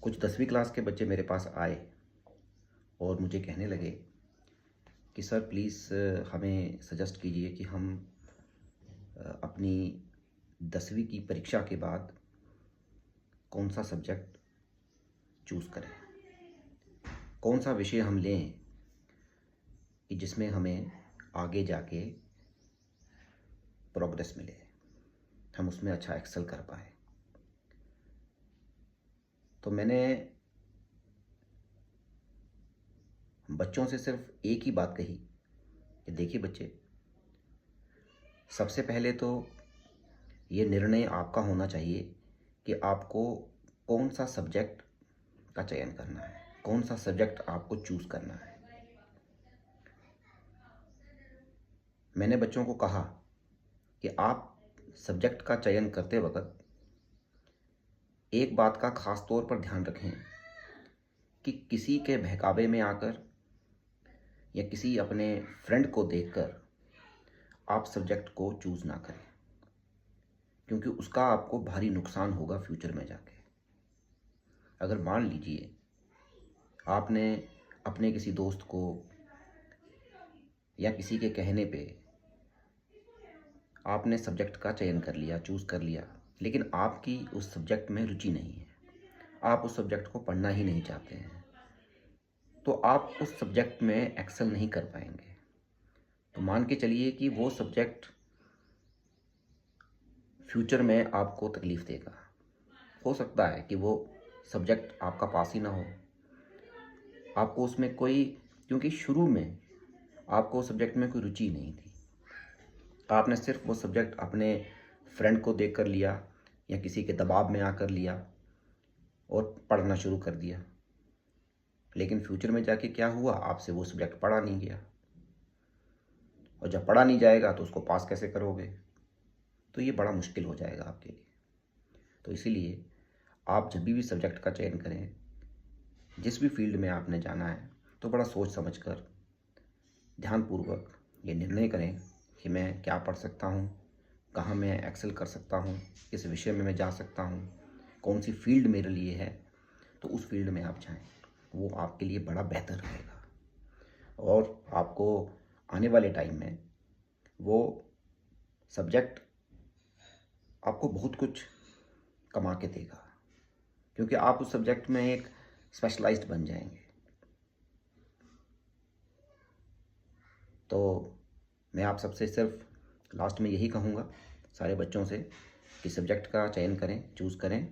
कुछ 10वीं क्लास के बच्चे मेरे पास आए और मुझे कहने लगे कि सर प्लीज़ हमें सजेस्ट कीजिए कि हम अपनी 10वीं की परीक्षा के बाद कौन सा सब्जेक्ट चूज़ करें, कौन सा विषय हम लें कि जिसमें हमें आगे जाके प्रोग्रेस मिले, हम उसमें अच्छा एक्सेल कर पाएँ। तो मैंने बच्चों से सिर्फ एक ही बात कही कि देखिए बच्चे, सबसे पहले तो ये निर्णय आपका होना चाहिए कि आपको कौन सा सब्जेक्ट का चयन करना है, कौन सा सब्जेक्ट आपको चूज़ करना है। मैंने बच्चों को कहा कि आप सब्जेक्ट का चयन करते वक्त एक बात का ख़ास तौर पर ध्यान रखें कि किसी के बहकावे में आकर या किसी अपने फ्रेंड को देखकर आप सब्जेक्ट को चूज़ ना करें, क्योंकि उसका आपको भारी नुकसान होगा फ्यूचर में जाके। अगर मान लीजिए आपने अपने किसी दोस्त को या किसी के कहने पे आपने सब्जेक्ट का चयन कर लिया, चूज़ कर लिया, लेकिन आपकी उस सब्जेक्ट में रुचि नहीं है, आप उस सब्जेक्ट को पढ़ना ही नहीं चाहते हैं, तो आप उस सब्जेक्ट में एक्सेल नहीं कर पाएंगे। तो मान के चलिए कि वो सब्जेक्ट फ्यूचर में आपको तकलीफ़ देगा। हो सकता है कि वो सब्जेक्ट आपका पास ही ना हो, आपको उसमें कोई, क्योंकि शुरू में आपको उस सब्जेक्ट में कोई रुचि नहीं थी, आपने सिर्फ वो सब्जेक्ट अपने फ्रेंड को देख कर लिया या किसी के दबाव में आकर लिया और पढ़ना शुरू कर दिया, लेकिन फ्यूचर में जाके क्या हुआ, आपसे वो सब्जेक्ट पढ़ा नहीं गया, और जब पढ़ा नहीं जाएगा तो उसको पास कैसे करोगे, तो ये बड़ा मुश्किल हो जाएगा आपके लिए। तो इसीलिए आप जब भी सब्जेक्ट का चयन करें, जिस भी फील्ड में आपने जाना है, तो बड़ा सोच समझकर ध्यानपूर्वक ये निर्णय करें कि मैं क्या पढ़ सकता हूँ, कहाँ मैं एक्सेल कर सकता हूँ, किस विषय में मैं जा सकता हूँ, कौन सी फील्ड मेरे लिए है, तो उस फील्ड में आप जाएं, वो आपके लिए बड़ा बेहतर रहेगा और आपको आने वाले टाइम में वो सब्जेक्ट आपको बहुत कुछ कमा के देगा, क्योंकि आप उस सब्जेक्ट में एक स्पेशलाइज्ड बन जाएंगे। तो मैं आप सबसे सिर्फ लास्ट में यही कहूँगा सारे बच्चों से कि सब्जेक्ट का चयन करें, चूज़ करें